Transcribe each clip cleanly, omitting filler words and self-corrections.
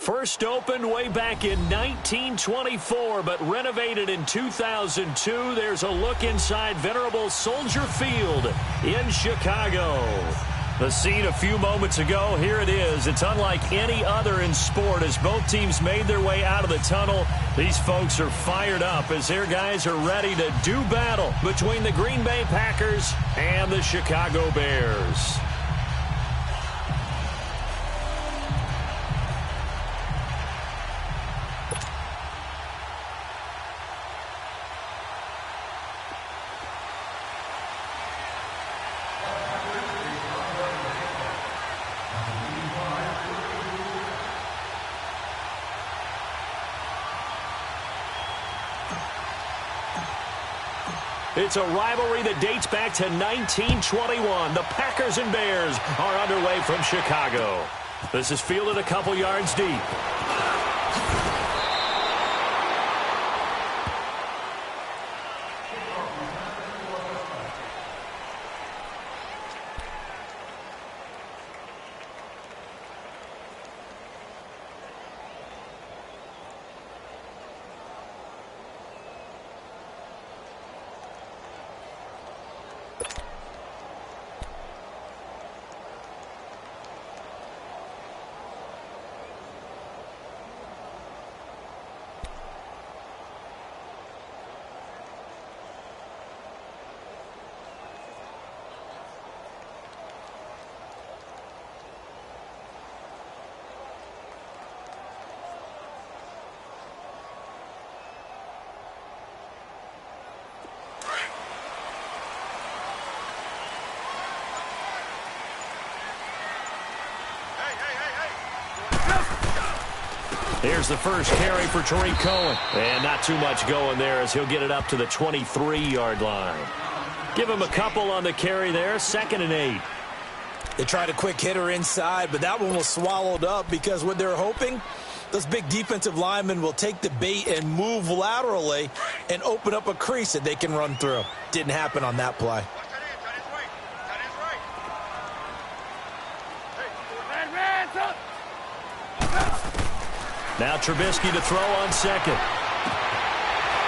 First opened way back in 1924, but renovated in 2002. There's a look inside venerable Soldier Field in Chicago. The scene a few moments ago, here it is. It's unlike any other in sport as both teams made their way out of the tunnel. These folks are fired up as their guys are ready to do battle between the Green Bay Packers and the Chicago Bears. It's a rivalry that dates back to 1921. The Packers and Bears are underway from Chicago. This is fielded a couple yards deep. Here's the first carry for Tariq Cohen. And not too much going there as he'll get it up to the 23-yard line. Give him a couple on the carry there, 2nd and 8. They tried a quick hitter inside, but that one was swallowed up because what they're hoping, those big defensive linemen will take the bait and move laterally and open up a crease that they can run through. Didn't happen on that play. Now Trubisky to throw on 2nd.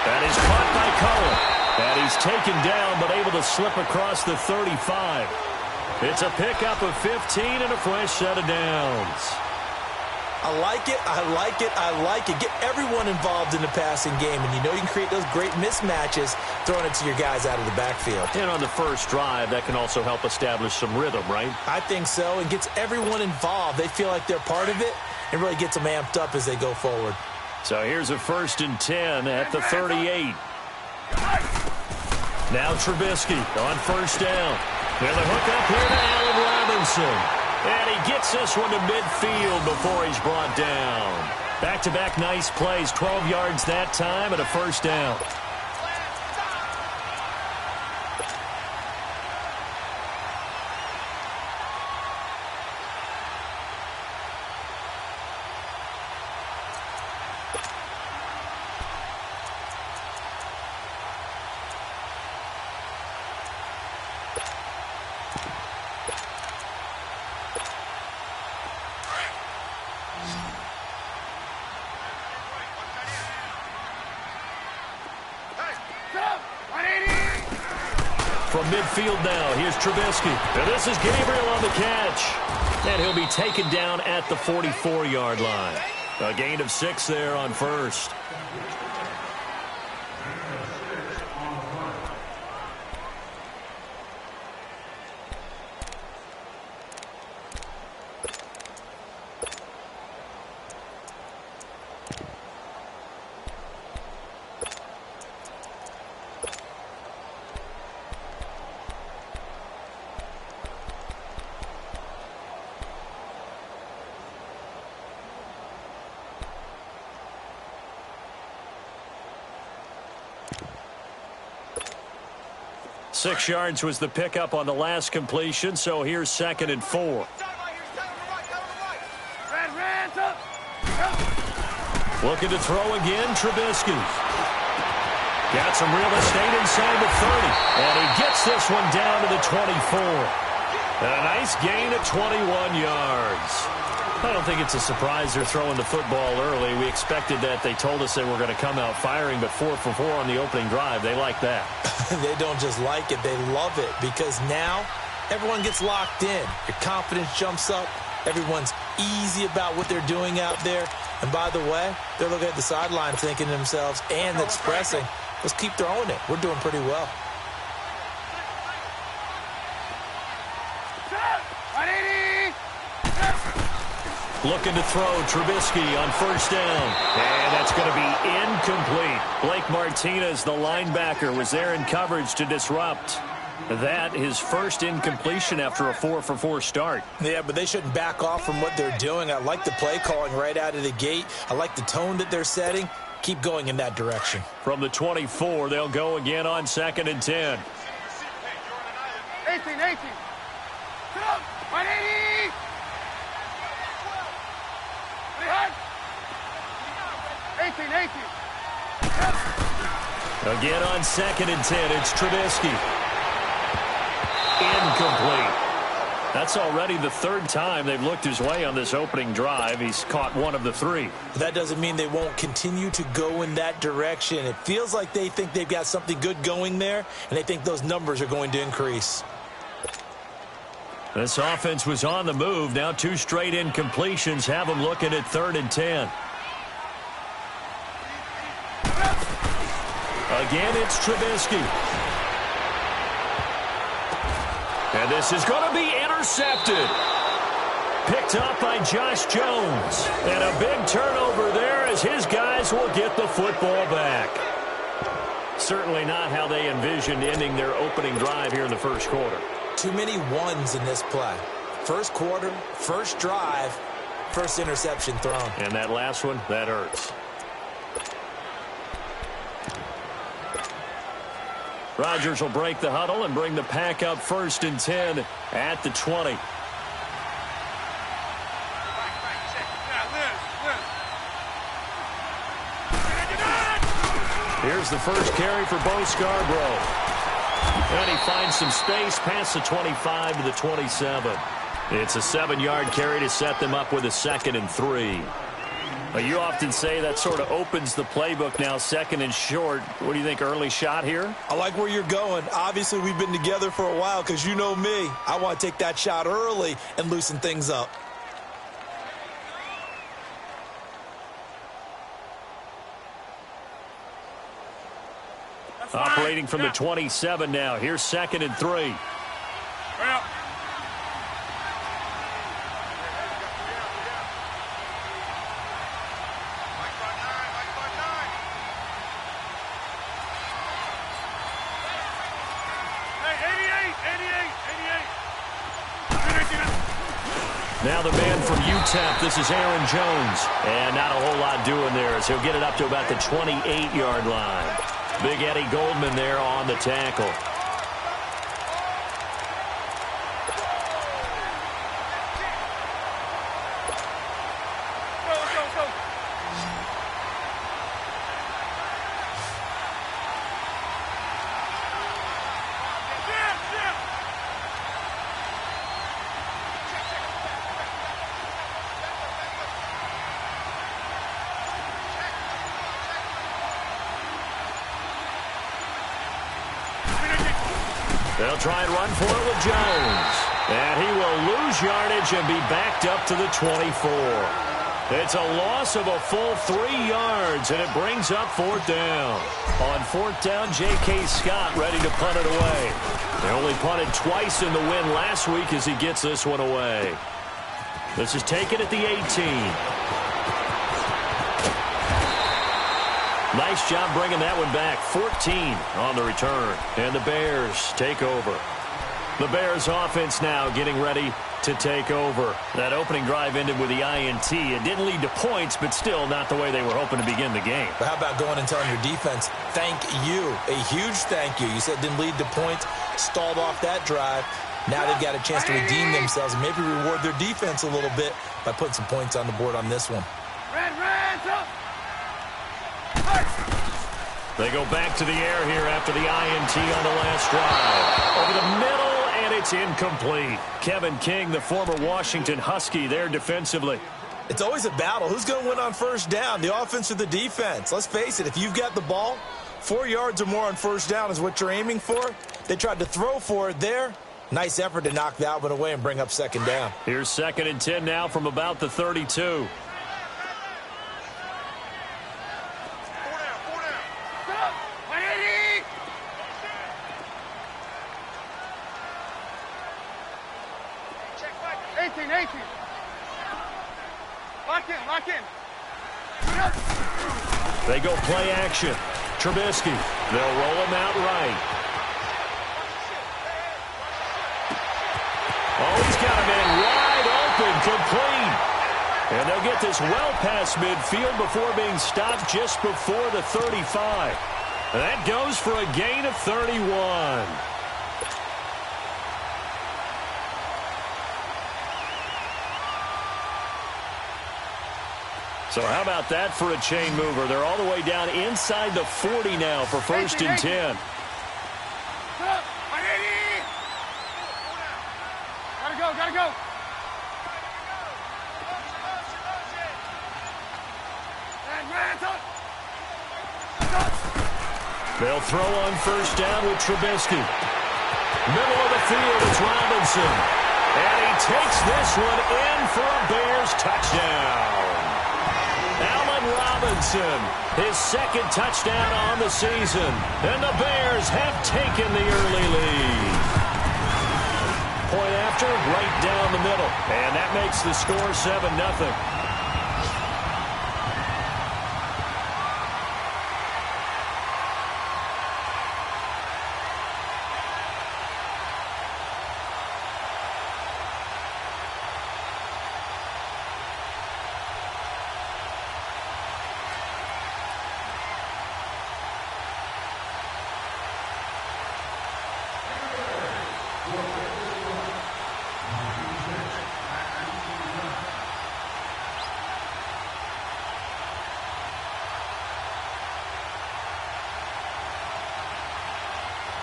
That is caught by Cohen. And he's taken down but able to slip across the 35. It's a pickup of 15 and a fresh set of downs. I like it, I like it, I like it. Get everyone involved in the passing game, and you know you can create those great mismatches throwing it to your guys out of the backfield. And on the first drive, that can also help establish some rhythm, right? I think so, and gets everyone involved. They feel like they're part of it, and really gets them amped up as they go forward. So here's a 1st and 10 at the 38. Now Trubisky on 1st down. With a hook up here to Allen Robinson. And he gets this one to midfield before he's brought down. Back-to-back nice plays, 12 yards that time and a 1st down. From midfield now, here's Trubisky. And this is Gabriel on the catch. And he'll be taken down at the 44-yard line. A gain of 6 there on 1st. Six yards was the pickup on the last completion, so here's 2nd and 4. Looking to throw again, Trubisky. Got some real estate inside the 30, and he gets this one down to the 24. A nice gain of 21 yards. I don't think it's a surprise they're throwing the football early. We expected that. They told us they were going to come out firing, but 4 for 4 on the opening drive. They like that. They don't just like it, they love it, because now everyone gets locked in. Your confidence jumps up. Everyone's easy about what they're doing out there. And by the way, they're looking at the sideline thinking to themselves and expressing, let's keep throwing it. We're doing pretty well. Looking to throw, Trubisky on 1st down. And that's going to be incomplete. Blake Martinez, the linebacker, was there in coverage to disrupt. That his first incompletion after a 4 for 4 start. Yeah, but they shouldn't back off from what they're doing. I like the play calling right out of the gate. I like the tone that they're setting. Keep going in that direction. From the 24, they'll go again on 2nd and 10. 18. 180. Again on 2nd and 10, it's Trubisky. Incomplete. That's already the 3rd time they've looked his way on this opening drive. He's caught 1 of the 3. That doesn't mean they won't continue to go in that direction. It feels like they think they've got something good going there, and they think those numbers are going to increase. This offense was on the move. Now 2 straight incompletions have them looking at 3rd and 10. Again, it's Trubisky. And this is going to be intercepted. Picked up by Josh Jones. And a big turnover there as his guys will get the football back. Certainly not how they envisioned ending their opening drive here in the first quarter. Too many ones in this play. First quarter, first drive, First interception thrown. And that last one, that hurts. Rodgers will break the huddle and bring the pack up 1st and 10 at the 20. Here's the first carry for Bo Scarborough. And he finds some space past the 25 to the 27. It's a 7-yard carry to set them up with a 2nd and 3. You often say that sort of opens the playbook now, 2nd and short. What do you think, early shot here? I like where you're going. Obviously, we've been together for a while because you know me. I want to take that shot early and loosen things up. Operating from the 27 now. Here's 2nd and 3. Now the man from UTEP, this is Aaron Jones. And not a whole lot doing there as he'll get it up to about the 28-yard line. Big Eddie Goldman there on the tackle. They'll try and run for it with Jones. And he will lose yardage and be backed up to the 24. It's a loss of a full 3 yards, and it brings up 4th down. On 4th down, J.K. Scott ready to punt it away. They only punted twice in the win last week as he gets this one away. This is taken at the 18. Nice job bringing that one back. 14 on the return. And the Bears take over. The Bears offense now getting ready to take over. That opening drive ended with the INT. It didn't lead to points, but still not the way they were hoping to begin the game. But how about going and telling your defense, thank you, a huge thank you. You said it didn't lead to points, stalled off that drive. Now they've got a chance to redeem themselves and maybe reward their defense a little bit by putting some points on the board on this one. They go back to the air here after the INT on the last drive. Over the middle, and it's incomplete. Kevin King, the former Washington Husky, there defensively. It's always a battle. Who's going to win on 1st down, the offense or the defense? Let's face it, if you've got the ball, 4 yards or more on 1st down is what you're aiming for. They tried to throw for it there. Nice effort to knock that one away and bring up 2nd down. Here's 2nd and 10 now from about the 32. Lock in. They go play action. Trubisky. They'll roll him out right. Oh, he's got a man wide open, complete. And they'll get this well past midfield before being stopped just before the 35. And that goes for a gain of 31. So how about that for a chain mover? They're all the way down inside the 40 now for 1st and 10. Gotta go. They'll throw on 1st down with Trubisky. Middle of the field, it's Robinson. And he takes this one in for a Bears touchdown. Allen Robinson, his 2nd touchdown on the season. And the Bears have taken the early lead. Point after, right down the middle. And that makes the score 7-0.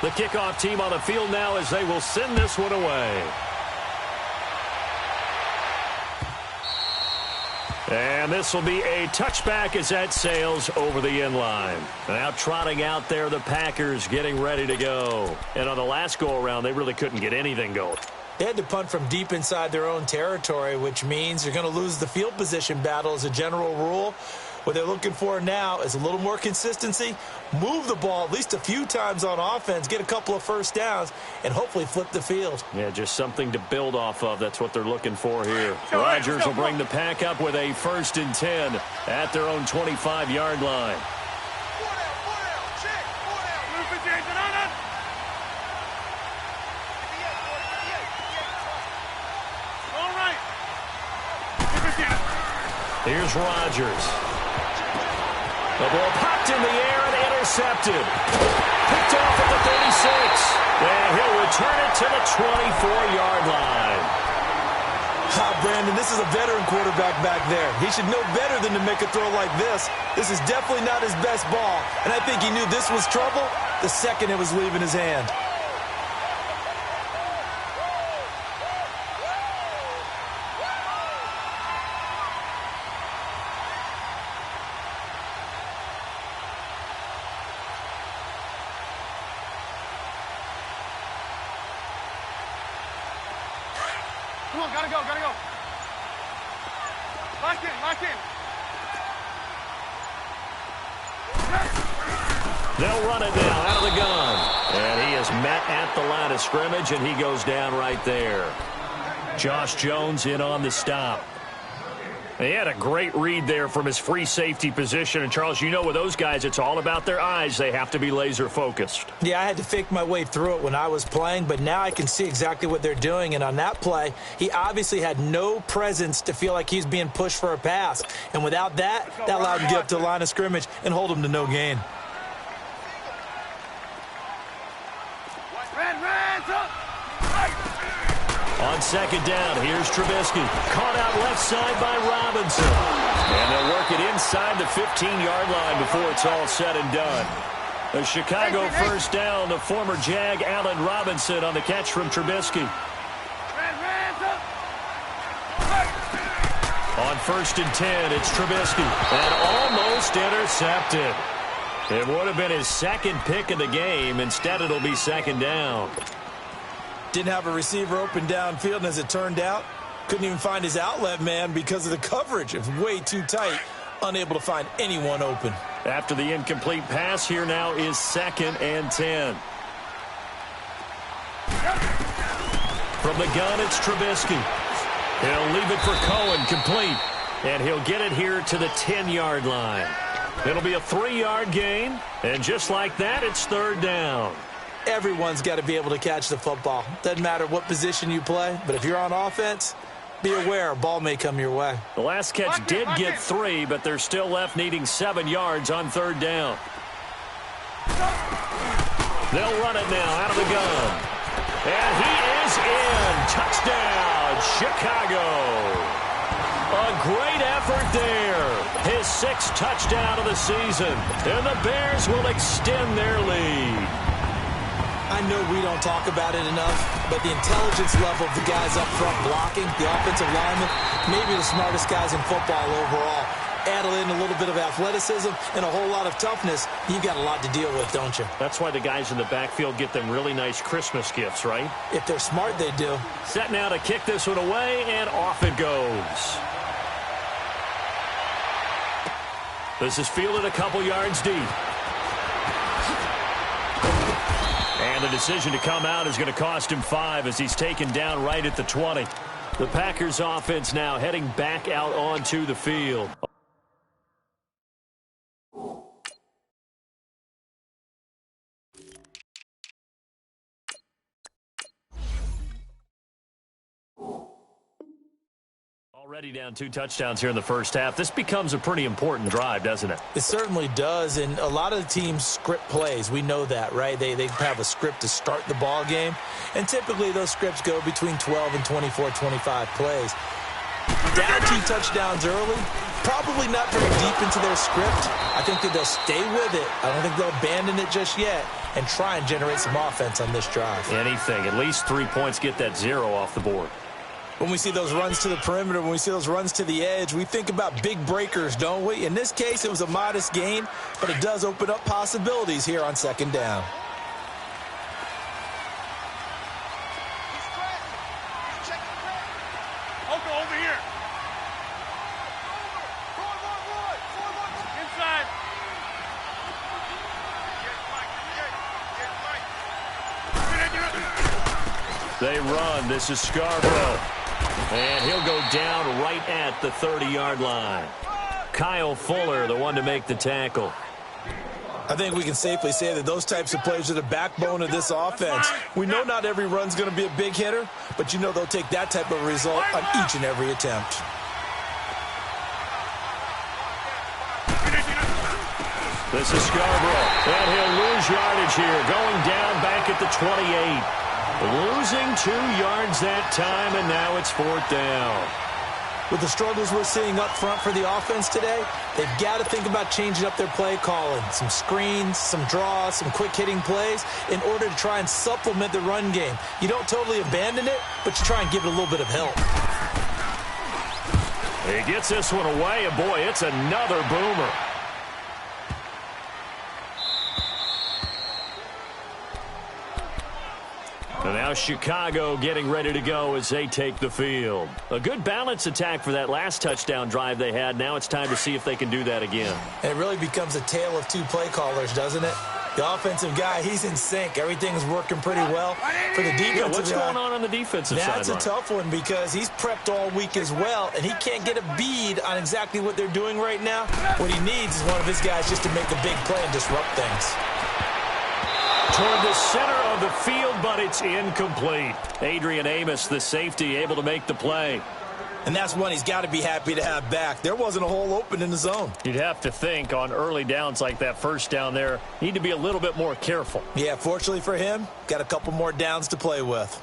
The kickoff team on the field now as they will send this one away. And this will be a touchback as that sails over the end line. Now trotting out there, the Packers getting ready to go. And on the last go-around, they really couldn't get anything going. They had to punt from deep inside their own territory, which means you're going to lose the field position battle as a general rule. What they're looking for now is a little more consistency, move the ball at least a few times on offense, get a couple of first downs, and hopefully flip the field. Yeah, just something to build off of. That's what they're looking for here. Rodgers will bring the pack up with a 1st and 10 at their own 25-yard line. Here's Rodgers. The ball popped in the air and intercepted. Picked off at the 36. And he'll return it to the 24-yard line. Brandon, this is a veteran quarterback back there. He should know better than to make a throw like this. This is definitely not his best ball. And I think he knew this was trouble the second it was leaving his hand. Come on, gotta go, gotta go. Lock in, lock in. They'll run it now out of the gun. And he is met at the line of scrimmage, and he goes down right there. Josh Jones in on the stop. He had a great read there from his free safety position. And, Charles, you know with those guys, it's all about their eyes. They have to be laser-focused. Yeah, I had to fake my way through it when I was playing, but now I can see exactly what they're doing. And on that play, he obviously had no presence to feel like he's being pushed for a pass. And without that, that allowed him to get up to the line of scrimmage and hold him to no gain. On 2nd down, here's Trubisky. Caught out left side by Robinson. And they'll work it inside the 15-yard line before it's all said and done. The Chicago 1st down, the former Jag Allen Robinson on the catch from Trubisky. On 1st and 10, it's Trubisky. And almost intercepted. It would have been his 2nd pick of the game. Instead, it'll be 2nd down. Didn't have a receiver open downfield, and as it turned out, couldn't even find his outlet man because of the coverage. It was way too tight, unable to find anyone open. After the incomplete pass, here now is 2nd and 10. From the gun, it's Trubisky. He'll leave it for Cohen, complete. And he'll get it here to the 10-yard line. It'll be a 3-yard gain, and just like that, it's 3rd down. Everyone's got to be able to catch the football. Doesn't matter what position you play, but if you're on offense, be aware a ball may come your way. The last catch did get 3, but they're still left needing 7 yards on 3rd down. They'll run it now out of the gun. And he is in. Touchdown, Chicago. A great effort there. His 6th touchdown of the season. And the Bears will extend their lead. I know we don't talk about it enough, but the intelligence level of the guys up front blocking, the offensive linemen, maybe the smartest guys in football overall. Add in a little bit of athleticism and a whole lot of toughness, you've got a lot to deal with, don't you? That's why the guys in the backfield get them really nice Christmas gifts, right? If they're smart, they do. Set now to kick this one away, and off it goes. This is fielded a couple yards deep. And the decision to come out is going to cost him 5 as he's taken down right at the 20. The Packers offense now heading back out onto the field. Already down 2 touchdowns here in the first half. This becomes a pretty important drive, doesn't it? It certainly does, and a lot of the teams script plays. We know that, right? They have a script to start the ball game, and typically those scripts go between 12 and 24, 25 plays. Down 2 touchdowns early, Probably not very deep into their script. I think that they'll stay with it. I don't think they'll abandon it just yet and try and generate some offense on this drive. Anything. At least 3 points, get that 0 off the board. When we see those runs to the perimeter, when we see those runs to the edge, we think about big breakers, don't we? In this case, it was a modest gain, but it does open up possibilities here on second down. Over here. Inside. They run. This is Scarborough. And he'll go down right at the 30-yard line. Kyle Fuller, the one to make the tackle. I think we can safely say that those types of plays are the backbone of this offense. We know not every run's going to be a big hitter, but you know they'll take that type of result on each and every attempt. This is Scarborough, and he'll lose yardage here, going down back at the 28. Losing 2 yards that time, and now it's 4th down. With the struggles we're seeing up front for the offense today, they've got to think about changing up their play calling. Some screens, some draws, some quick-hitting plays in order to try and supplement the run game. You don't totally abandon it, but you try and give it a little bit of help. He gets this one away, and boy, it's another boomer. And now Chicago getting ready to go as they take the field. A good balance attack for that last touchdown drive they had. Now it's time to see if they can do that again. And it really becomes a tale of 2 play callers, doesn't it? The offensive guy, he's in sync. Everything's working pretty well. For the defensive guy, what's going on the defensive side? That's a tough one because he's prepped all week as well, and he can't get a bead on exactly what they're doing right now. What he needs is one of his guys just to make a big play and disrupt things. Toward the center of the field, but it's incomplete. Adrian Amos, the safety, able to make the play. And that's one he's got to be happy to have back. There wasn't a hole open in the zone. You'd have to think on early downs like that first down there, need to be a little bit more careful. Yeah, fortunately for him, got a couple more downs to play with.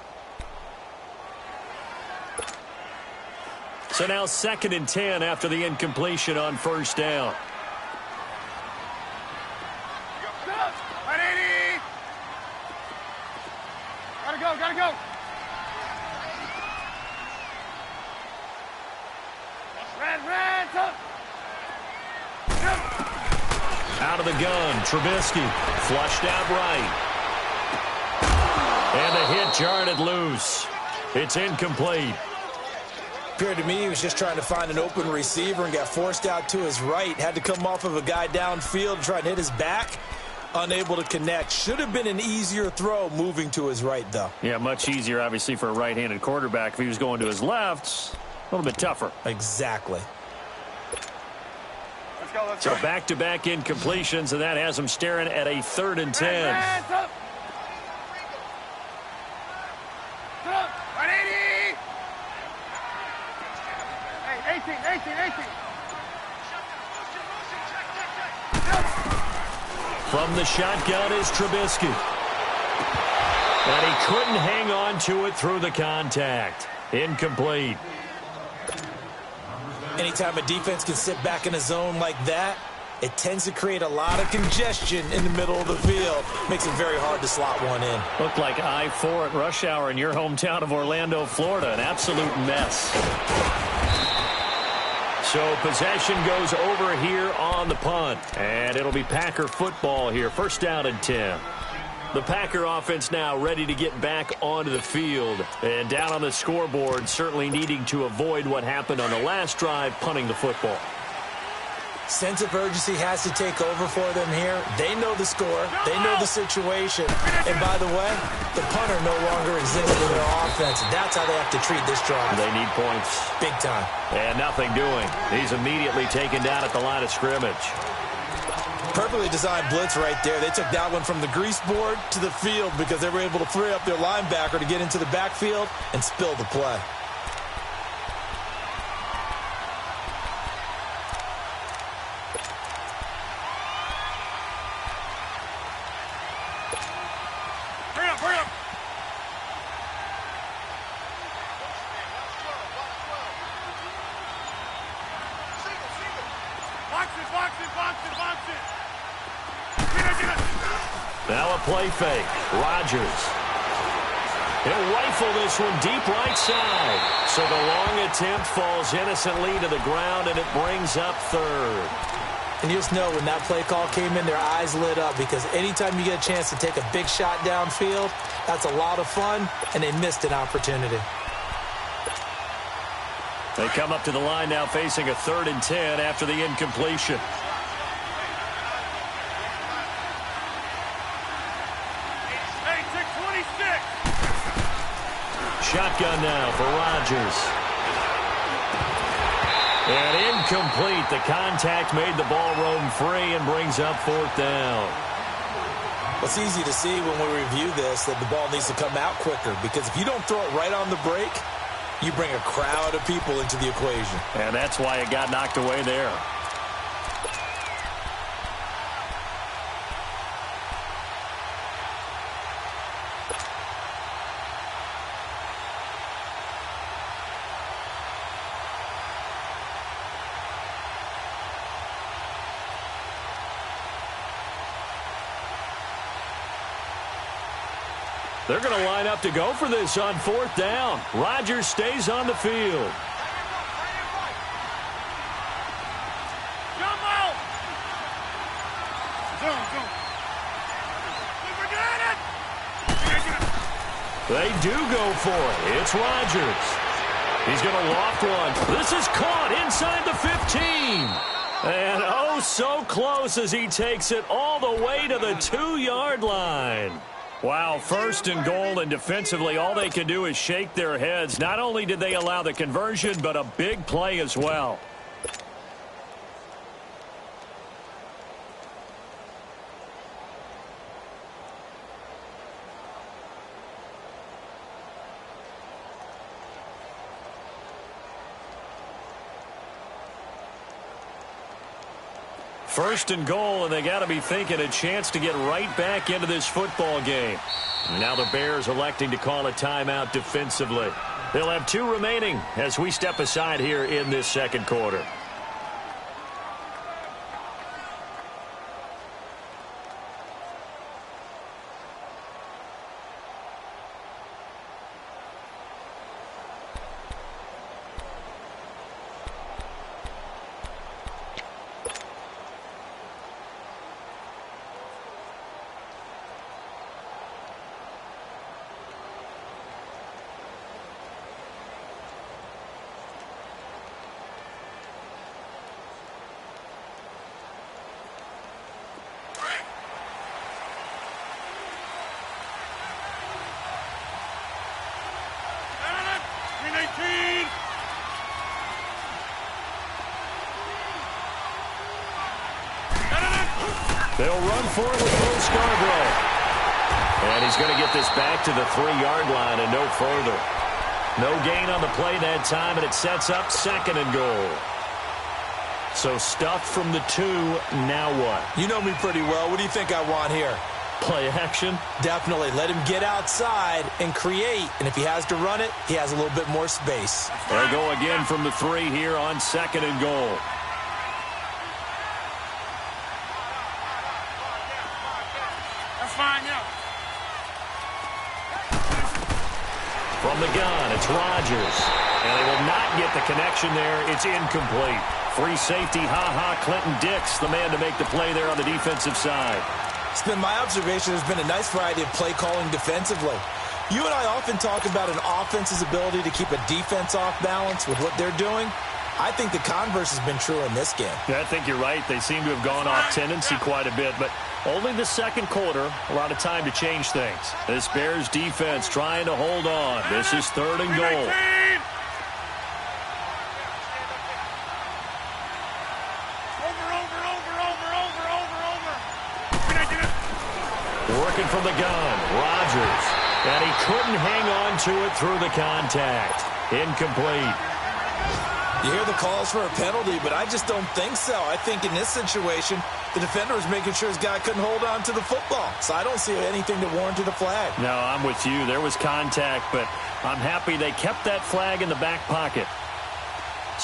So now 2nd and 10 after the incompletion on first down. Gotta go. Red, up. Out of the gun, Trubisky, flushed out right. And the hit jarred it loose. It's incomplete. Appeared to me he was just trying to find an open receiver and got forced out to his right. Had to come off of a guy downfield to try and hit his back. Unable to connect. Should have been an easier throw moving to his right, though. Yeah, much easier, obviously, for a right-handed quarterback. If he was going to his left, a little bit tougher. Exactly. Let's go. So back-to-back incompletions, and that has him staring at a 3rd and 10. Red, up. Hey, 18. From the shotgun is Trubisky. And he couldn't hang on to it through the contact. Incomplete. Anytime a defense can sit back in a zone like that, it tends to create a lot of congestion in the middle of the field. Makes it very hard to slot one in. Looked like I-4 at rush hour in your hometown of Orlando, Florida. An absolute mess. So possession goes over here on the punt. And it'll be Packer football here. 1st down and 10. The Packer offense now ready to get back onto the field. And down on the scoreboard, certainly needing to avoid what happened on the last drive, punting the football. Sense of urgency has to take over for them here. They know the score. They know the situation. And by the way, the punter no longer exists in their offense. That's how they have to treat this drive. They need points. Big time. And nothing doing. He's immediately taken down at the line of scrimmage. Perfectly designed blitz right there. They took that one from the grease board to the field because they were able to free up their linebacker to get into the backfield and spill the play. Hurry up. Now a play fake. Rodgers. He'll rifle this one deep right side. So the long attempt falls innocently to the ground, and it brings up third. And you just know when that play call came in, their eyes lit up, because anytime you get a chance to take a big shot downfield, that's a lot of fun, and they missed an opportunity. They come up to the line now facing a 3rd and 10 after the incompletion. Shotgun now for Rodgers. And incomplete. The contact made the ball roam free and brings up 4th down. It's easy to see when we review this that the ball needs to come out quicker, because if you don't throw it right on the break, you bring a crowd of people into the equation. And that's why it got knocked away there. They're going to line up to go for this on 4th down. Rodgers stays on the field. Jump out! Zoom. They do go for it. It's Rodgers. He's going to loft one. This is caught inside the 15. And oh, so close as he takes it all the way to the 2-yard line. Wow, 1st and goal, and defensively all they can do is shake their heads. Not only did they allow the conversion, but a big play as well. First and goal, and they got to be thinking a chance to get right back into this football game. Now the Bears electing to call a timeout defensively. They'll have 2 remaining as we step aside here in this 2nd quarter. They'll run for it with Bo Scarborough. And he's going to get this back to the 3-yard line and no further. No gain on the play that time, and it sets up 2nd and goal. So stuffed from the 2, now what? You know me pretty well. What do you think I want here? Play action? Definitely. Let him get outside and create. And if he has to run it, he has a little bit more space. They'll go again from the 3 here on 2nd and goal. That's fine, yeah. From the gun, it's Rodgers. And they will not get the connection there. It's incomplete. Free safety, Clinton Dix, the man to make the play there on the defensive side. It's been my observation there's been a nice variety of play calling defensively. You and I often talk about an offense's ability to keep a defense off balance with what they're doing. I think the converse has been true in this game. Yeah, I think you're right. They seem to have gone off tendency quite a bit, but only the 2nd quarter, a lot of time to change things. This Bears defense trying to hold on. This is 3rd and goal. Working from the gun, Rodgers. And he couldn't hang on to it through the contact. Incomplete. You hear the calls for a penalty, but I just don't think so. I think in this situation, the defender was making sure his guy couldn't hold on to the football. So I don't see anything to warrant a flag. No, I'm with you. There was contact, but I'm happy they kept that flag in the back pocket.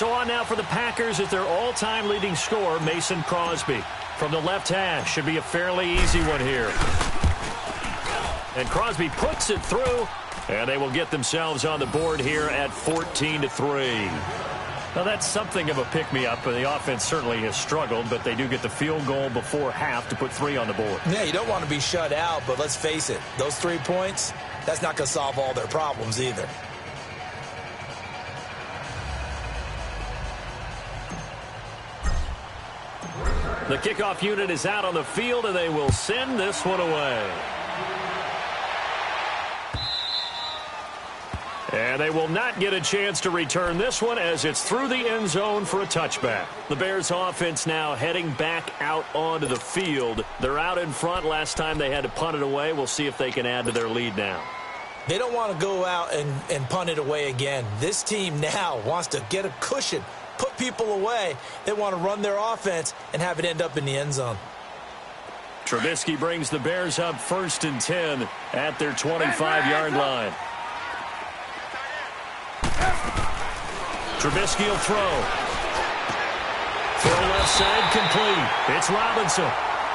So on now for the Packers is their all-time leading scorer, Mason Crosby. From the left hash, should be a fairly easy one here. And Crosby puts it through, and they will get themselves on the board here at 14-3. Now, that's something of a pick-me-up. The offense certainly has struggled, but they do get the field goal before half to put 3 on the board. Yeah, you don't want to be shut out, but let's face it, those 3 points, that's not going to solve all their problems either. The kickoff unit is out on the field, and they will send this one away. And they will not get a chance to return this one as it's through the end zone for a touchback. The Bears offense now heading back out onto the field. They're out in front. Last time they had to punt it away. We'll see if they can add to their lead now. They don't want to go out and punt it away again. This team now wants to get a cushion, put people away. They want to run their offense and have it end up in the end zone. Trubisky brings the Bears up 1st and 10 at their 25-yard line. Trubisky will throw. Throw left side complete. It's Robinson.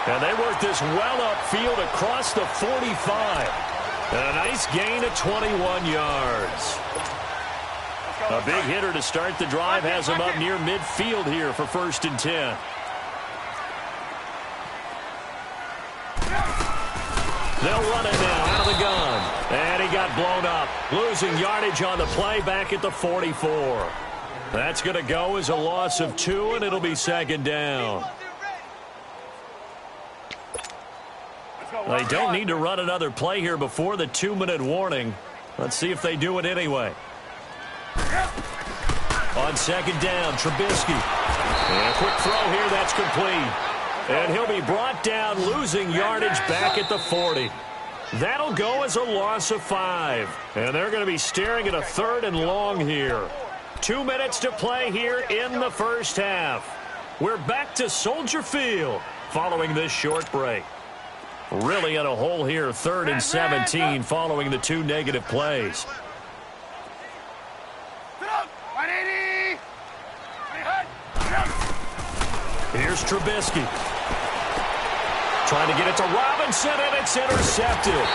And they work this well upfield across the 45. And a nice gain of 21 yards. A big hitter to start the drive has him up near midfield here for 1st and 10. They'll run it now out of the gun. And he got blown up. Losing yardage on the play back at the 44. That's going to go as a loss of 2, and it'll be 2nd down. They don't need to run another play here before the 2-minute warning. Let's see if they do it anyway. On 2nd down, Trubisky. And a quick throw here, that's complete. And he'll be brought down, losing yardage back at the 40. That'll go as a loss of 5. And they're going to be staring at a 3rd and long here. 2 minutes to play here in the first half. We're back to Soldier Field following this short break. Really in a hole here, 3rd and 17 following the 2 negative plays. Here's Trubisky. Trying to get it to Robinson, and it's intercepted.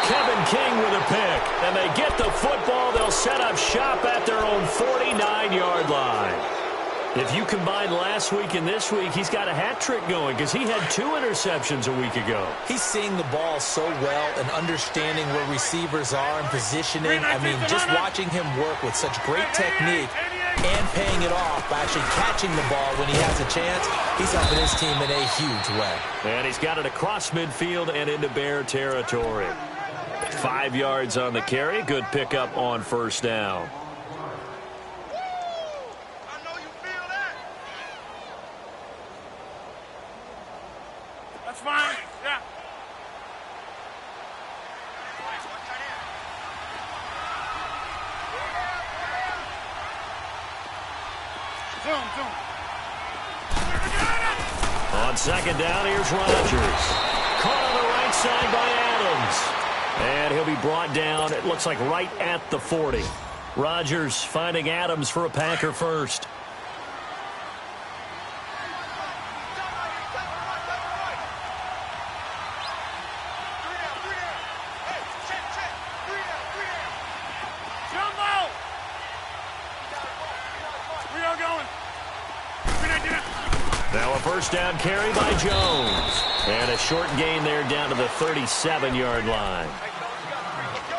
Kevin King with a pick. And they get the football. They'll set up shop at their own 49-yard line. If you combine last week and this week, he's got a hat trick going because he had 2 interceptions a week ago. He's seeing the ball so well and understanding where receivers are and positioning. I mean, just watching him work with such great technique and paying it off by actually catching the ball when he has a chance, he's helping his team in a huge way. And he's got it across midfield and into Bear territory. 5 yards on the carry. Good pickup on 1st down. That's fine. Yeah. Zoom. On 2nd down, here's Rodgers. Caught on the right side by Adams. And he'll be brought down, it looks like right at the 40. Rodgers finding Adams for a Packer first. Now a 1st down carry by Jones. And a short gain there down to the 37-yard line.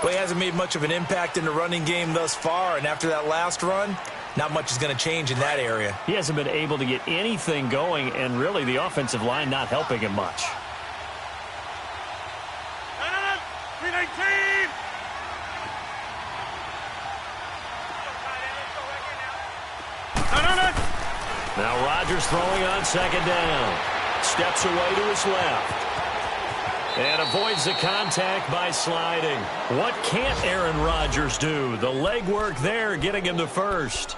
Well, he hasn't made much of an impact in the running game thus far, and after that last run, not much is going to change in that area. He hasn't been able to get anything going, and really the offensive line not helping him much. Now Rodgers throwing on 2nd down. Steps away to his left. And avoids the contact by sliding. What can't Aaron Rodgers do? The legwork there getting him to 1st.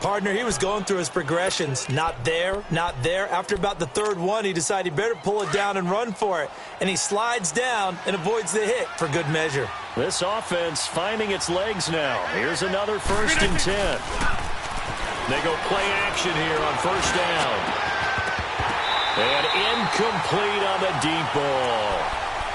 Partner, he was going through his progressions. Not there, not there. After about the 3rd one, he decided he better pull it down and run for it. And he slides down and avoids the hit for good measure. This offense finding its legs now. Here's another 1st and 10. They go play action here on first down. And incomplete on the deep ball.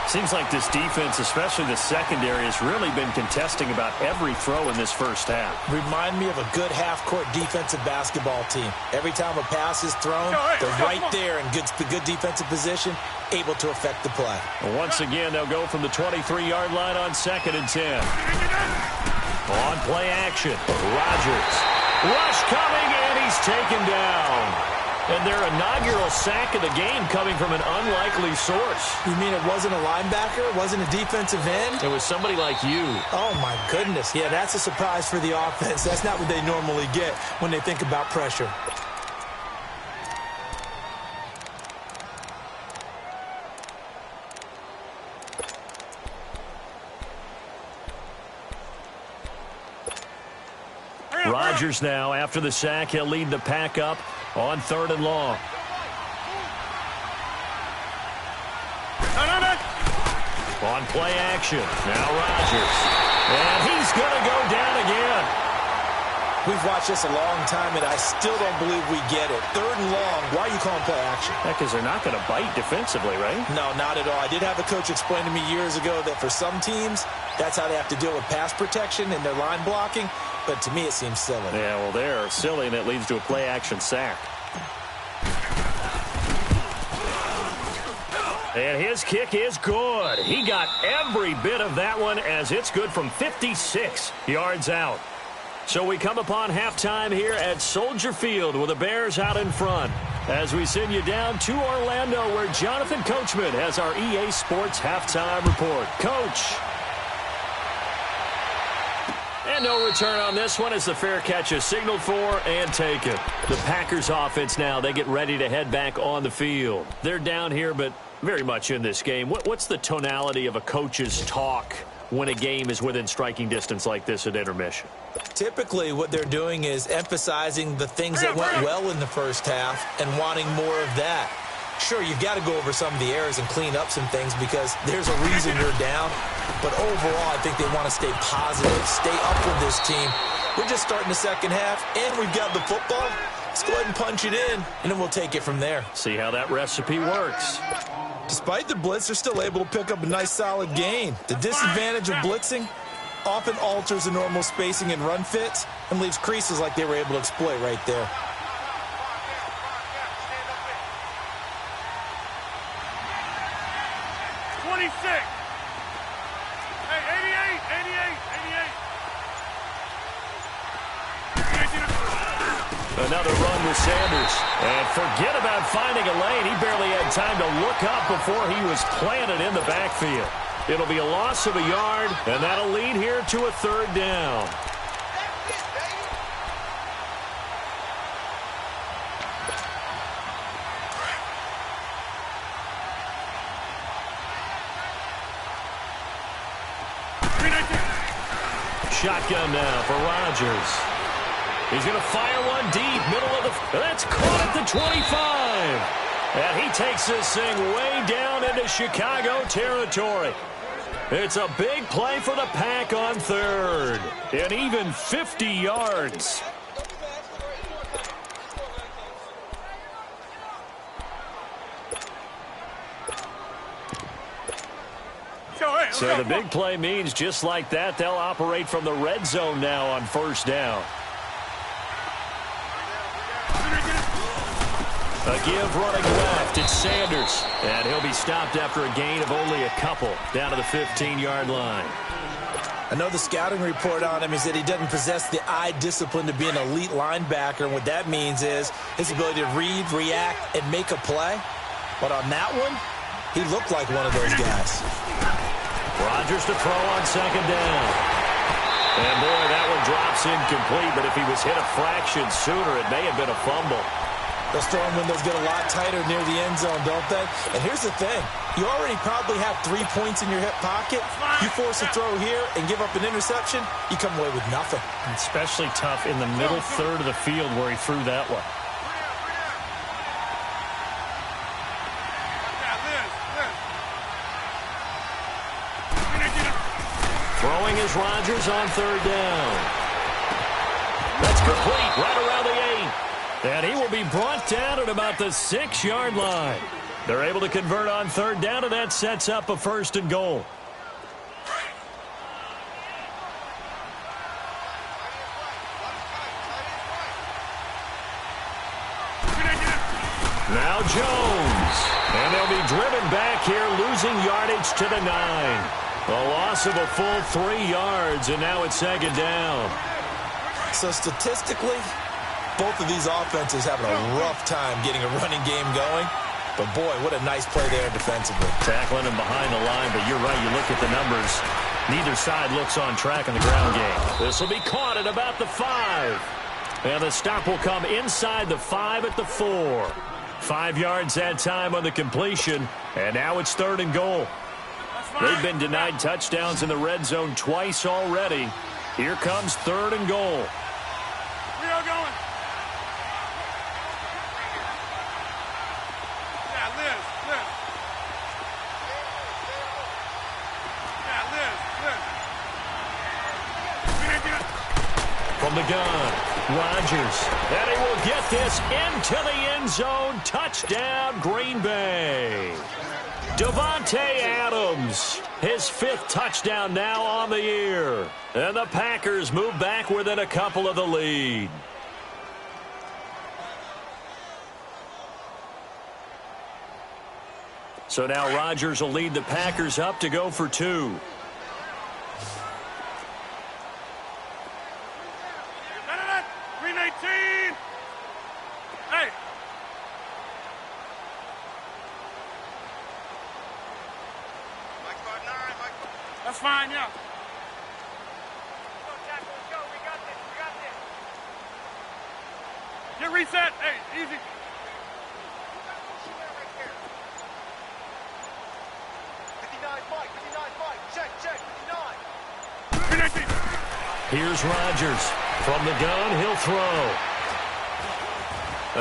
Seems like this defense, especially the secondary, has really been contesting about every throw in this first half. Remind me of a good half-court defensive basketball team. Every time a pass is thrown, they're right there in good defensive position, able to affect the play. Well, once again, they'll go from the 23-yard line on 2nd and 10. On play action, Rodgers. Rush coming, and he's taken down. And their inaugural sack of the game coming from an unlikely source. You mean it wasn't a linebacker? It wasn't a defensive end? It was somebody like you. Oh, my goodness. Yeah, that's a surprise for the offense. That's not what they normally get when they think about pressure. Rodgers now, after the sack, he'll lead the pack up on 3rd and long. On play action, now Rodgers. And he's going to go down again. We've watched this a long time, and I still don't believe we get it. 3rd and long, why are you calling play action? Because they're not going to bite defensively, right? No, not at all. I did have a coach explain to me years ago that for some teams, that's how they have to deal with pass protection and their line blocking. But to me, it seems silly. Yeah, well, they're silly, and it leads to a play-action sack. And his kick is good. He got every bit of that one, as it's good from 56 yards out. So we come upon halftime here at Soldier Field with the Bears out in front. As we send you down to Orlando, where Jonathan Coachman has our EA Sports halftime report. Coach. And no return on this one as the fair catch is signaled for and taken. The Packers offense now, they get ready to head back on the field. They're down here, but very much in this game. What's the tonality of a coach's talk when a game is within striking distance like this at intermission? Typically, what they're doing is emphasizing the things that went well in the first half and wanting more of that. Sure, you've got to go over some of the errors and clean up some things because there's a reason you're down. But overall, I think they want to stay positive, stay up with this team. We're just starting the second half, and we've got the football. Let's go ahead and punch it in, and then we'll take it from there. See how that recipe works. Despite the blitz, they're still able to pick up a nice, solid gain. The disadvantage of blitzing often alters the normal spacing and run fits and leaves creases like they were able to exploit right there. Another run with Sanders. And forget about finding a lane. He barely had time to look up before he was planted in the backfield. It'll be a loss of a yard, and that'll lead here to a 3rd down. Shotgun now for Rodgers. He's going to fire one deep, middle of the... That's caught at the 25. And he takes this thing way down into Chicago territory. It's a big play for the Pack on 3rd. And even 50 yards. So the big play means just like that, they'll operate from the red zone now on 1st down. A give running left. It's Sanders. And he'll be stopped after a gain of only a couple down to the 15-yard line. I know the scouting report on him is that he doesn't possess the eye discipline to be an elite linebacker. And what that means is his ability to read, react, and make a play. But on that one, he looked like one of those guys. Rodgers to throw on 2nd down. And boy, that one drops incomplete. But if he was hit a fraction sooner, it may have been a fumble. Those throwing windows get a lot tighter near the end zone, don't they? And here's the thing. You already probably have 3 points in your hip pocket. You force a throw here and give up an interception, you come away with nothing. Especially tough in the middle third of the field where he threw that one. Throwing is Rodgers on 3rd down. That's complete right around the And he will be brought down at about the 6-yard line. They're able to convert on third down, and that sets up a 1st and goal. Now Jones. And they'll be driven back here, losing yardage to the 9. A loss of a full 3 yards, and now it's 2nd down. So statistically, both of these offenses having a rough time getting a running game going. But, boy, what a nice play there defensively. Tackling him behind the line, but you're right. You look at the numbers. Neither side looks on track in the ground game. This will be caught at about the 5. And the stop will come inside the 5 at the 4. 5 yards that time on the completion. And now it's 3rd and goal. They've been denied touchdowns in the red zone twice already. Here comes 3rd and goal. We are going. Yeah, Liz. Yeah, Liz. From the gun, Rodgers. And he will get this into the end zone. Touchdown, Green Bay. Davante Adams, his 5th touchdown now on the year. And the Packers move back within a couple of the lead. So now Rodgers will lead the Packers up to go for 2. Green 18. Hey. That's fine, yeah. Let's go. We got this. Get reset. Hey, easy. Check. 59. Here's Rodgers. From the gun, he'll throw.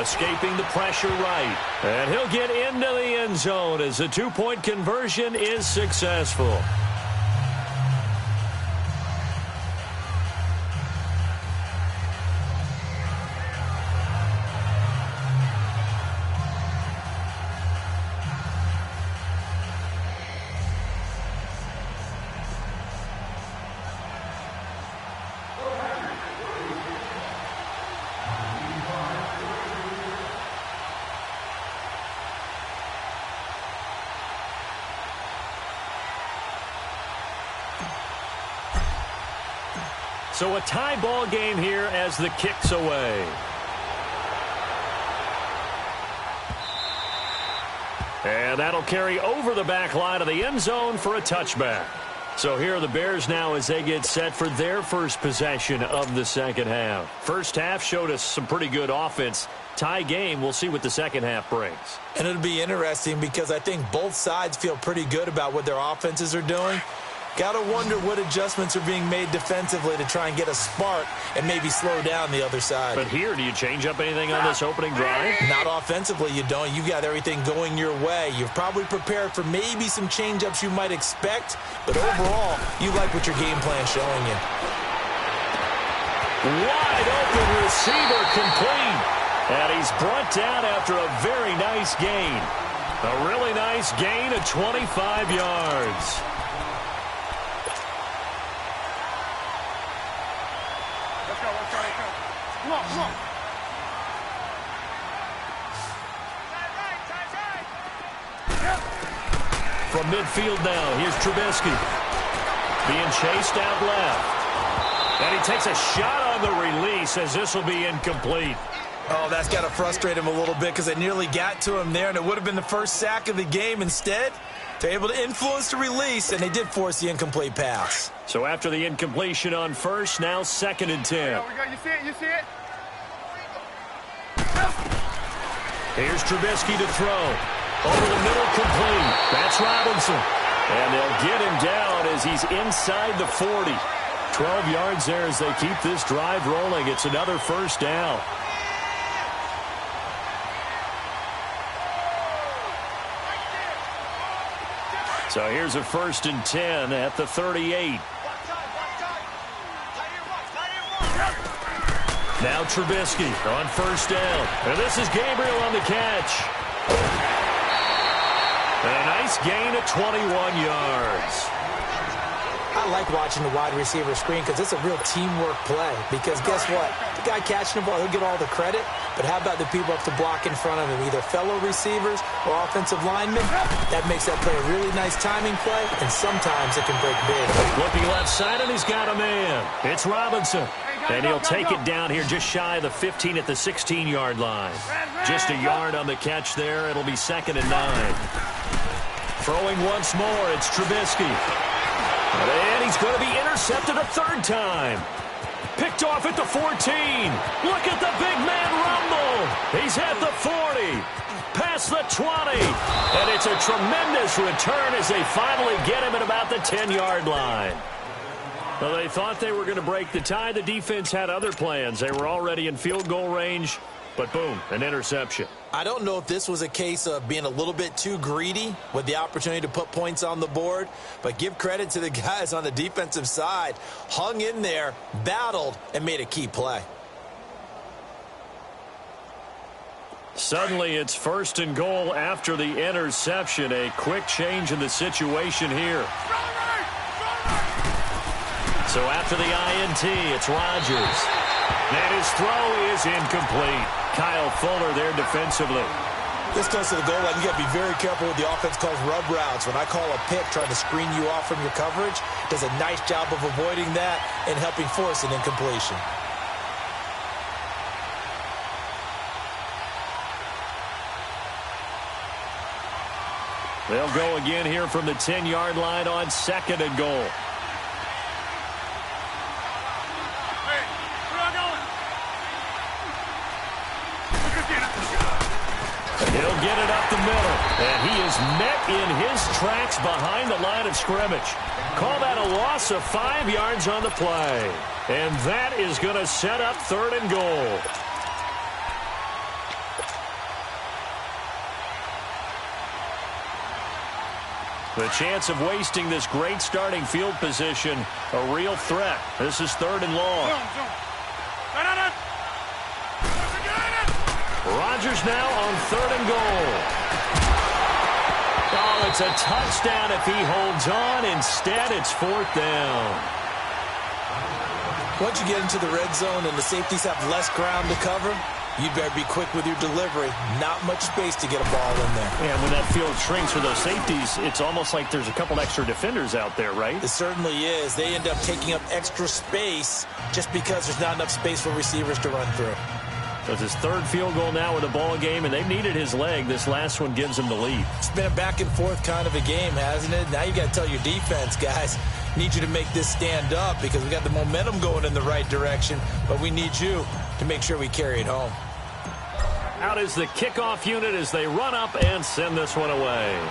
Escaping the pressure right. And he'll get into the end zone as the 2-point conversion is successful. So a tie ball game here as the kick's away. And that'll carry over the back line of the end zone for a touchback. So here are the Bears now as they get set for their first possession of the second half. First half showed us some pretty good offense. Tie game, we'll see what the second half brings. And it'll be interesting because I think both sides feel pretty good about what their offenses are doing. Got to wonder what adjustments are being made defensively to try and get a spark and maybe slow down the other side. But here, do you change up anything on this opening drive? Not offensively, you don't. You got everything going your way. You've probably prepared for maybe some change-ups you might expect, but overall, you like what your game plan is showing you. Wide open receiver complete. And he's brought down after a very nice gain. A really nice gain of 25 yards. Come on. From midfield now, here's Trubisky. Being chased out left. And he takes a shot on the release as this will be incomplete. Oh, that's got to frustrate him a little bit because they nearly got to him there, and it would have been the first sack of the game. Instead, they're able to influence the release, and they did force the incomplete pass. So after the incompletion on first, now 2nd and 10. You see it? Here's Trubisky to throw. Over the middle, complete. That's Robinson. And they'll get him down as he's inside the 40. 12 yards there as they keep this drive rolling. It's another first down. So here's a 1st and 10 at the 38. Now Trubisky on first down. And this is Gabriel on the catch. And a nice gain of 21 yards. I like watching the wide receiver screen because it's a real teamwork play. Because guess what? The guy catching the ball, he'll get all the credit. But how about the people up to block in front of him, either fellow receivers or offensive linemen? That makes that play a really nice timing play, and sometimes it can break big. Looking left side, and he's got a man. It's Robinson. And he'll take it down here just shy of the 15 at the 16-yard line. Just a yard on the catch there. It'll be 2nd and 9. Throwing once more, it's Trubisky. And he's going to be intercepted a 3rd time. Picked off at the 14. Look at the big man rumble. He's at the 40. Past the 20. And it's a tremendous return as they finally get him at about the 10-yard line. Well, they thought they were going to break the tie. The defense had other plans. They were already in field goal range. But boom, an interception. I don't know if this was a case of being a little bit too greedy with the opportunity to put points on the board, but give credit to the guys on the defensive side. Hung in there, battled, and made a key play. Suddenly it's 1st and goal after the interception. A quick change in the situation here. So after the INT, it's Rodgers. And his throw is incomplete. Kyle Fuller there defensively. This close to the goal line, you got to be very careful with the offense calls rub routes. When I call a pick trying to screen you off from your coverage, does a nice job of avoiding that and helping force an incompletion. They'll go again here from the 10-yard line on 2nd and goal. He'll get it up the middle, and he is met in his tracks behind the line of scrimmage. Call that a loss of 5 yards on the play. And that is going to set up 3rd and goal. The chance of wasting this great starting field position, a real threat. This is 3rd and long. Rodgers now on 3rd and goal. Oh, it's a touchdown if he holds on. Instead, it's 4th down. Once you get into the red zone and the safeties have less ground to cover, you better be quick with your delivery. Not much space to get a ball in there. And when that field shrinks for those safeties, it's almost like there's a couple extra defenders out there, right? It certainly is. They end up taking up extra space just because there's not enough space for receivers to run through. So it's his 3rd field goal now with the ball game, and they've needed his leg. This last one gives him the lead. It's been a back-and-forth kind of a game, hasn't it? Now you got to tell your defense, guys, need you to make this stand up because we got the momentum going in the right direction, but we need you to make sure we carry it home. Out is the kickoff unit as they run up and send this one away.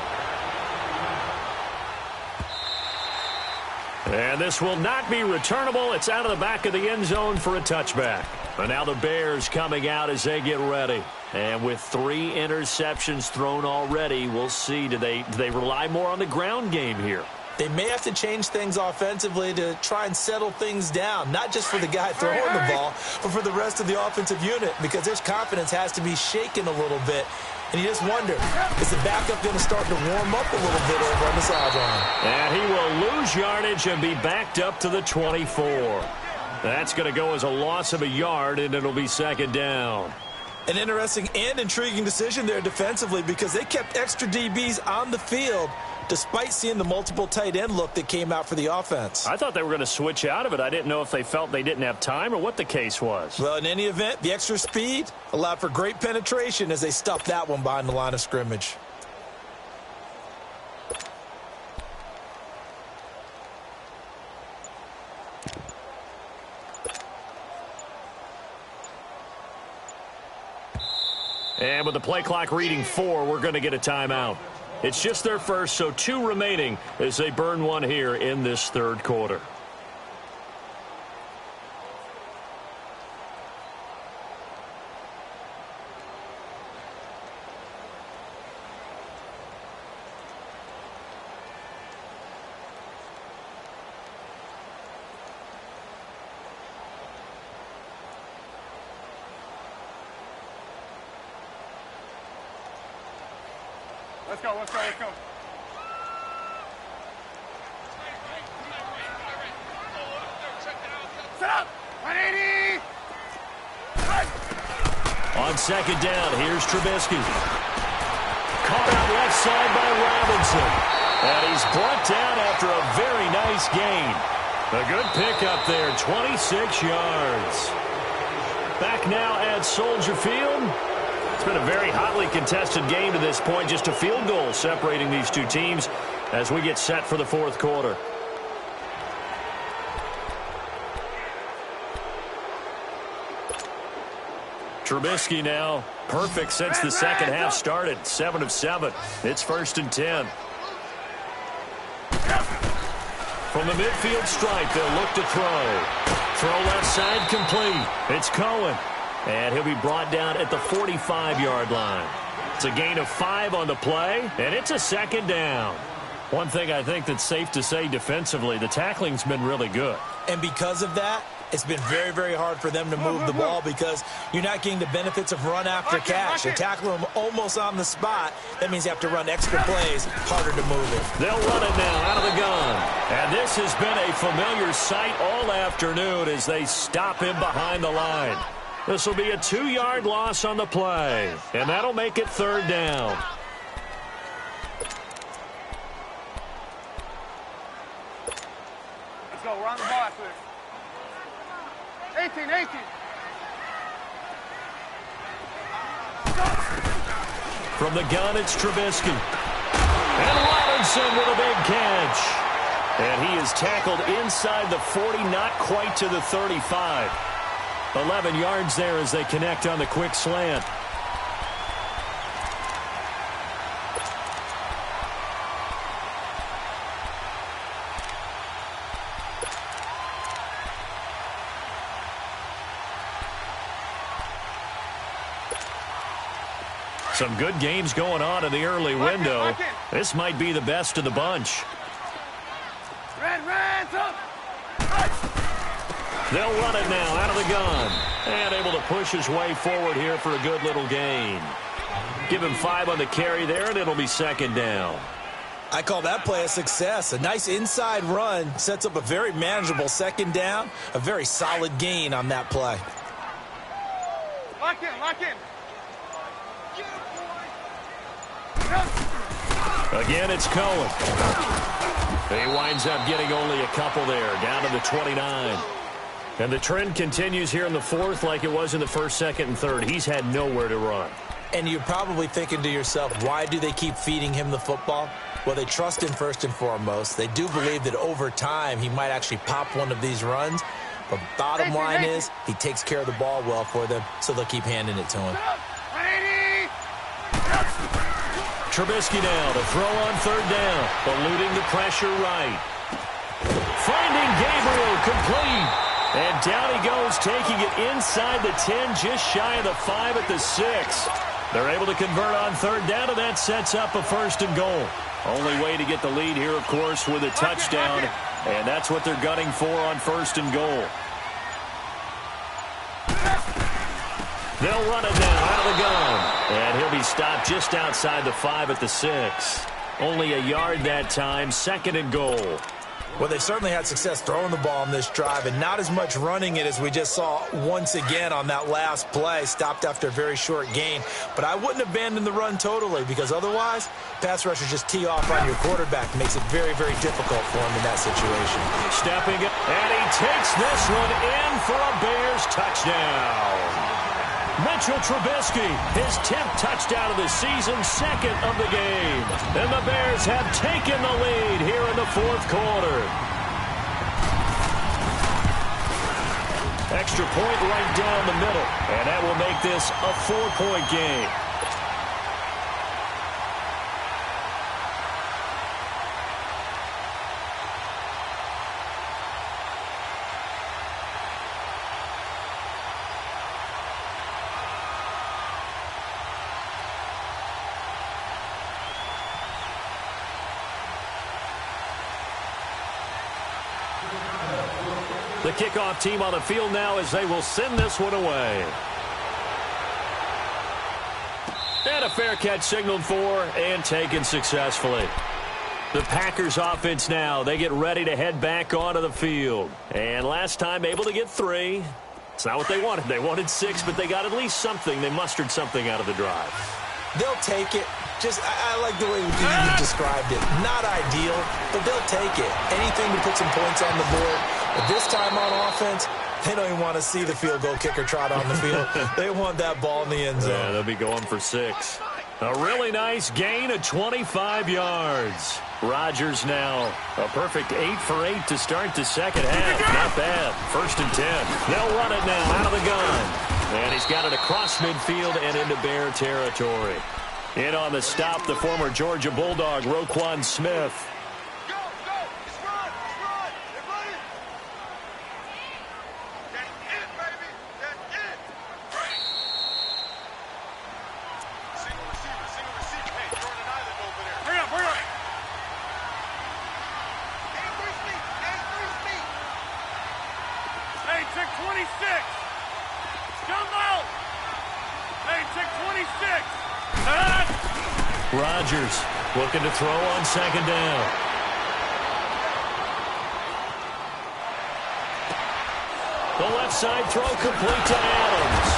And this will not be returnable. It's out of the back of the end zone for a touchback. And now the Bears coming out as they get ready. And with 3 interceptions thrown already, we'll see. Do they rely more on the ground game here? They may have to change things offensively to try and settle things down, not just for the guy throwing the ball, but for the rest of the offensive unit, because their confidence has to be shaken a little bit. And you just wonder, is the backup going to start to warm up a little bit over on the sideline? And he will lose yardage and be backed up to the 24. That's going to go as a loss of a yard, and it'll be 2nd down. An interesting and intriguing decision there defensively because they kept extra DBs on the field despite seeing the multiple tight end look that came out for the offense. I thought they were going to switch out of it. I didn't know if they felt they didn't have time or what the case was. Well, in any event, the extra speed allowed for great penetration as they stuffed that one behind the line of scrimmage. And with the play clock reading 4, we're going to get a timeout. It's just their first, so 2 remaining as they burn one here in this 3rd quarter. Let's go, let's go, let's go. Set up! 180! On second down, here's Trubisky. Caught out left side by Robinson. And he's brought down after a very nice gain. A good pickup there, 26 yards. Back now at Soldier Field. It's been a very hotly contested game to this point. Just a field goal separating these two teams as we get set for the fourth quarter. Trubisky now, perfect since the second half started. 7 of 7. It's 1st and 10. From the midfield stripe, they'll look to throw. Throw left side complete. It's Cohen. And he'll be brought down at the 45-yard line. It's a gain of 5 on the play, and it's a second down. One thing I think that's safe to say defensively, the tackling's been really good. And because of that, it's been very, very hard for them to move the ball because you're not getting the benefits of run after catch. You're tackling them almost on the spot. That means you have to run extra plays, harder to move it. They'll run it now out of the gun. And this has been a familiar sight all afternoon as they stop him behind the line. This will be a 2-yard loss on the play, and that'll make it 3rd down. Let's go, we're on the ball after this. 18, 18. From the gun, it's Trubisky. And Robinson with a big catch. And he is tackled inside the 40, not quite to the 35. 11 yards there as they connect on the quick slant. Some good games going on in the early window. This might be the best of the bunch. Red, up. They'll run it now out of the gun. And able to push his way forward here for a good little gain. Give him 5 on the carry there, and it'll be 2nd down. I call that play a success. A nice inside run sets up a very manageable 2nd down. A very solid gain on that play. Lock in, lock in. Again, it's Cohen. He winds up getting only a couple there, down to the 29. And the trend continues here in the 4th like it was in the 1st, 2nd, and 3rd. He's had nowhere to run. And you're probably thinking to yourself, why do they keep feeding him the football? Well, they trust him first and foremost. They do believe that over time he might actually pop one of these runs. But bottom line is he takes care of the ball well for them, so they'll keep handing it to him. Trubisky now to throw on 3rd down, eluding the pressure right. Finding Gabriel complete. And down he goes, taking it inside the 10, just shy of the 5 at the 6. They're able to convert on 3rd down, and that sets up a 1st and goal. Only way to get the lead here, of course, with a touchdown. And that's what they're gunning for on 1st and goal. They'll run it now out of the gun. And he'll be stopped just outside the 5 at the 6. Only a yard that time, 2nd and goal. Well, they've certainly had success throwing the ball on this drive and not as much running it as we just saw once again on that last play. Stopped after a very short gain. But I wouldn't abandon the run totally because otherwise, pass rushers just tee off on your quarterback. Makes it very, very difficult for him in that situation. Stepping it, and he takes this one in for a Bears touchdown. Mitchell Trubisky, his 10th touchdown of the season, 2nd of the game. And the Bears have taken the lead here in the 4th quarter. Extra point right down the middle, and that will make this a 4-point game. The kickoff team on the field now as they will send this one away. And a a fair catch signaled for and taken successfully. The Packers offense now, they get ready to head back onto the field. And last time able to get 3. It's not what they wanted. They wanted 6, but they got at least something. They mustered something out of the drive. They'll take it. I like the way you described it. Not ideal, but they'll take it. Anything to put some points on the board. But this time on offense, they don't even want to see the field goal kicker trot on the field. They want that ball in the end zone. Yeah, they'll be going for 6. A really nice gain of 25 yards. Rodgers now a perfect 8 for 8 to start the second half. Not bad. 1st and 10. They'll run it now out of the gun. And he's got it across midfield and into Bear territory. In on the stop, the former Georgia Bulldog, Roquan Smith. Go, go. It's run. It's run. They're running. That's it, baby. That's it. Single receiver, single receiver. Hey, Jordan Island over there. Hurry up, hurry up. Hey, check 26. Jump out. Hey, check 26. Rodgers looking to throw on 2nd down. The left side throw complete to Adams.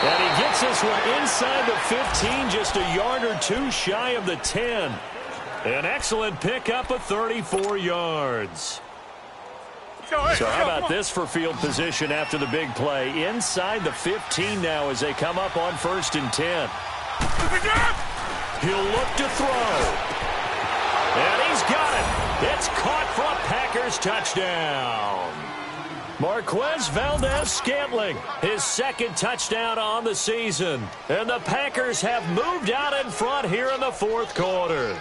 And he gets this one inside the 15, just a yard or 2 shy of the 10. An excellent pickup of 34 yards. So how about this for field position after the big play? Inside the 15 now as they come up on 1st and 10. He'll look to throw. And he's got it. It's caught for a Packers touchdown. Marquez Valdez-Scantling, his 2nd touchdown on the season. And the Packers have moved out in front here in the 4th quarter.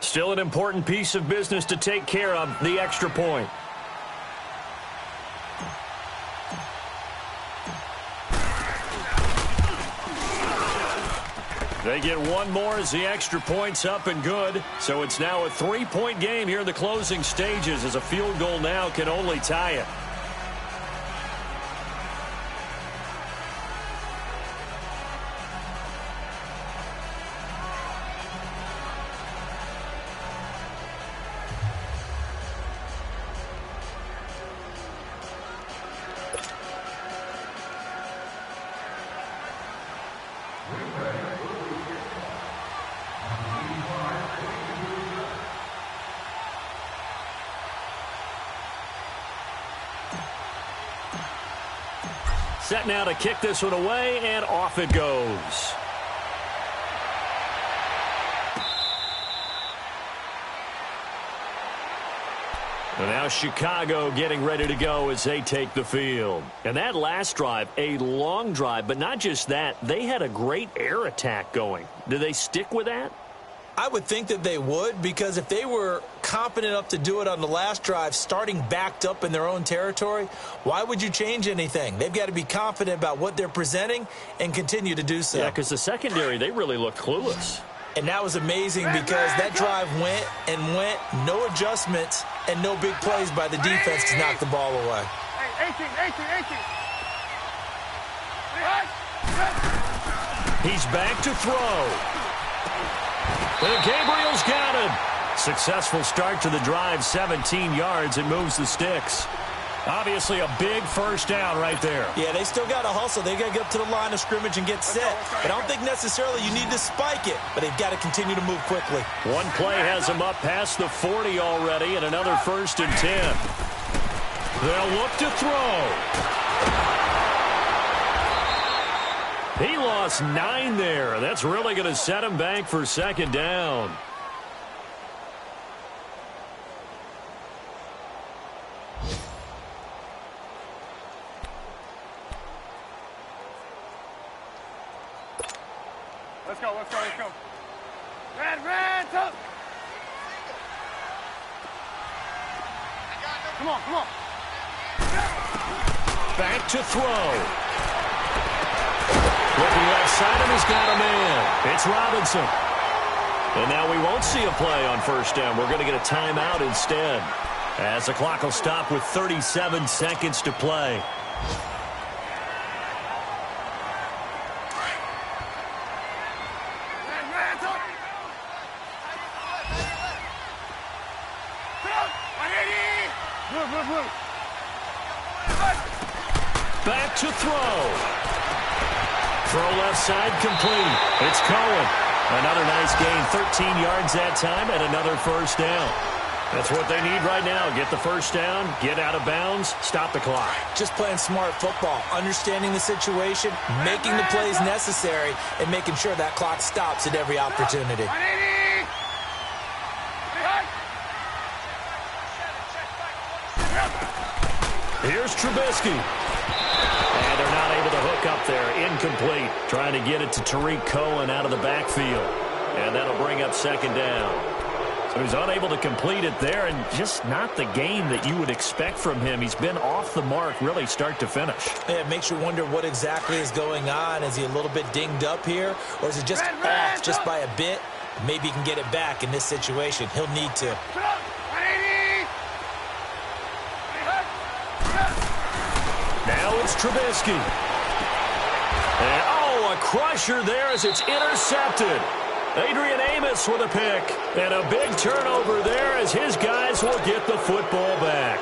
Still an important piece of business to take care of, the extra point. They get one more as the extra point's up and good. So it's now a 3-point game here in the closing stages as a field goal now can only tie it. Set now to kick this one away, and off it goes. And now Chicago getting ready to go as they take the field. And that last drive, a long drive, but not just that, they had a great air attack going. Do they stick with that? I would think that they would, because if they were confident enough to do it on the last drive, starting backed up in their own territory, why would you change anything? They've got to be confident about what they're presenting and continue to do so. Yeah, because the secondary, they really looked clueless. And that was amazing because that drive went and went, no adjustments and no big plays by the defense to knock the ball away. Hey, 18. He's back to throw. And Gabriel's got him. Successful start to the drive, 17 yards. It moves the sticks. Obviously a big first down right there. Yeah, they still got to hustle. They got to get up to the line of scrimmage and get set. But I don't think necessarily you need to spike it, but they've got to continue to move quickly. One play has them up past the 40 already, and another 1st and 10. They'll look to throw. He lost 9 there. That's really going to set him back for 2nd down. Let's go. Red, up. Come on. Back to throw. Looking left side, and he's got a man. It's Robinson. And now we won't see a play on 1st down. We're going to get a timeout instead. As the clock will stop with 37 seconds to play. Back to throw. Throw left side complete. It's Cohen. Another nice gain, 13 yards that time, and another first down. That's what they need right now. Get the first down, get out of bounds, stop the clock. Just playing smart football, understanding the situation, making the plays necessary, and making sure that clock stops at every opportunity. Here's Trubisky. And they're not able to hook up there. Incomplete. Trying to get it to Tariq Cohen out of the backfield. And that'll bring up second down. So he's unable to complete it there, and just not the game that you would expect from him. He's been off the mark really start to finish. Yeah, it makes you wonder what exactly is going on. Is he a little bit dinged up here, or is he just off just by a bit? Maybe he can get it back in this situation. He'll need to. Now it's Trubisky. And, a crusher there as it's intercepted. Adrian Amos with a pick. And a big turnover there as his guys will get the football back.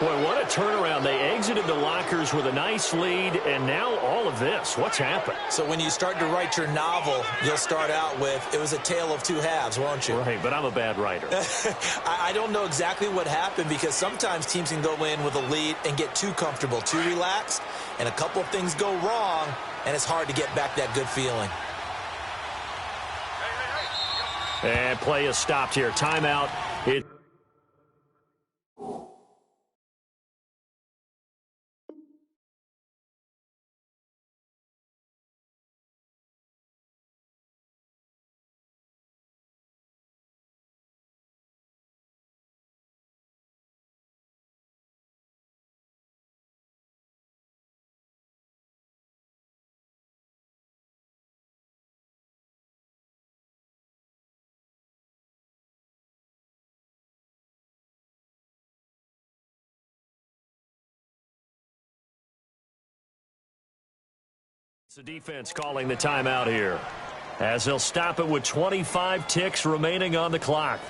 Boy, what a turnaround. They exited the lockers with a nice lead, and now all of this. What's happened? So when you start to write your novel, you'll start out with, it was a tale of two halves, won't you? Right, but I'm a bad writer. I don't know exactly what happened, because sometimes teams can go in with a lead and get too comfortable, too relaxed, and a couple of things go wrong, and it's hard to get back that good feeling. And play is stopped here. Timeout. It's the defense calling the timeout here, as they'll stop it with 25 ticks remaining on the clock.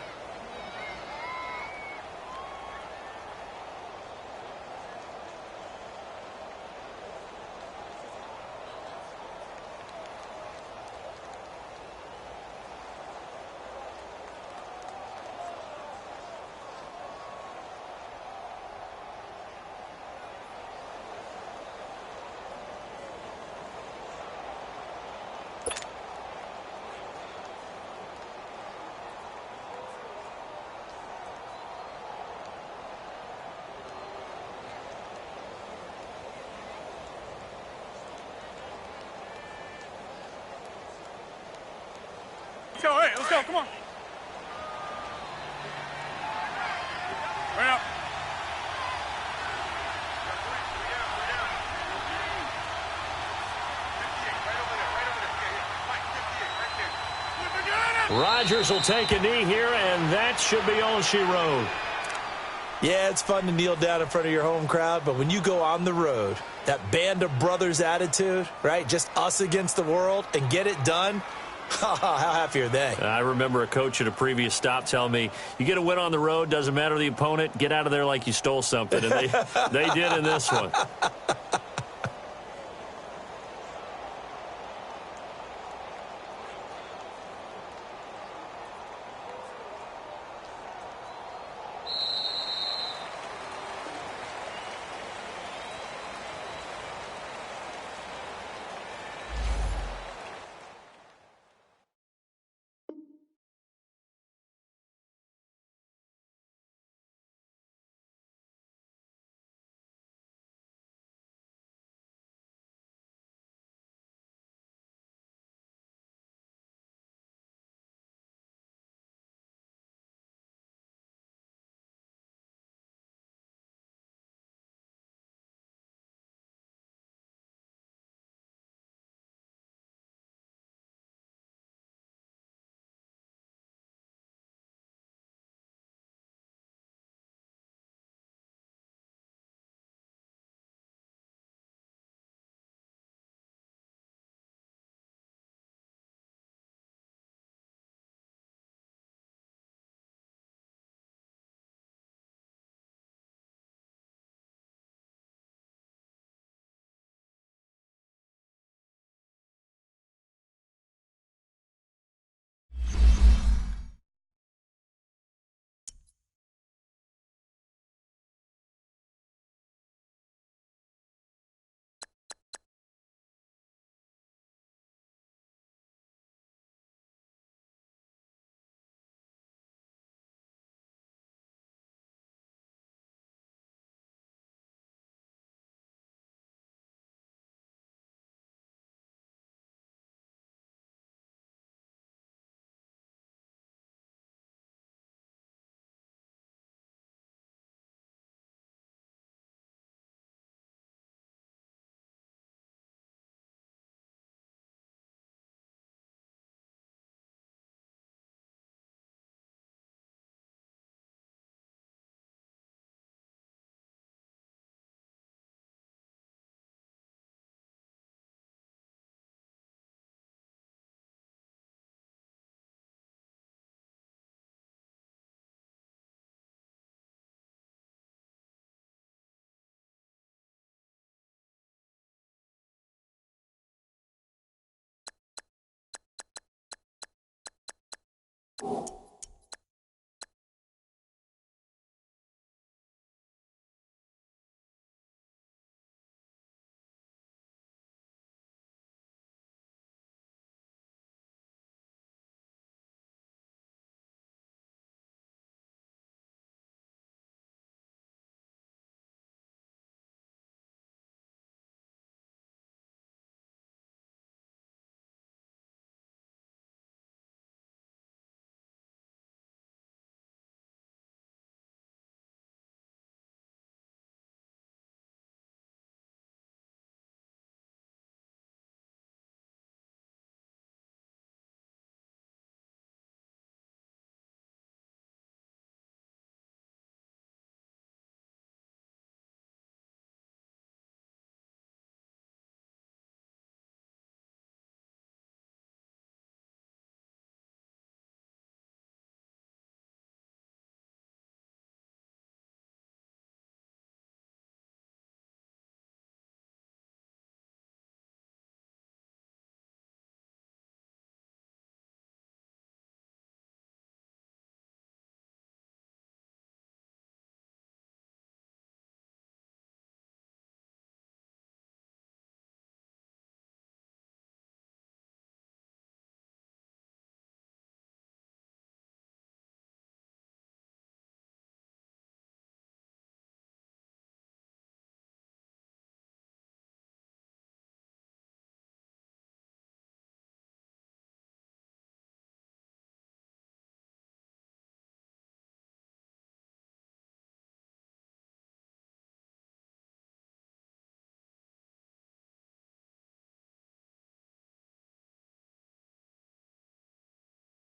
Let's go, hey, let's go, come on. Right up. Rodgers will take a knee here, and that should be all she wrote. Yeah, it's fun to kneel down in front of your home crowd, but when you go on the road, that band of brothers attitude, right, just us against the world, and get it done, how happy are they? I remember a coach at a previous stop telling me, you get a win on the road, doesn't matter the opponent, get out of there like you stole something. And they did in this one. Hey.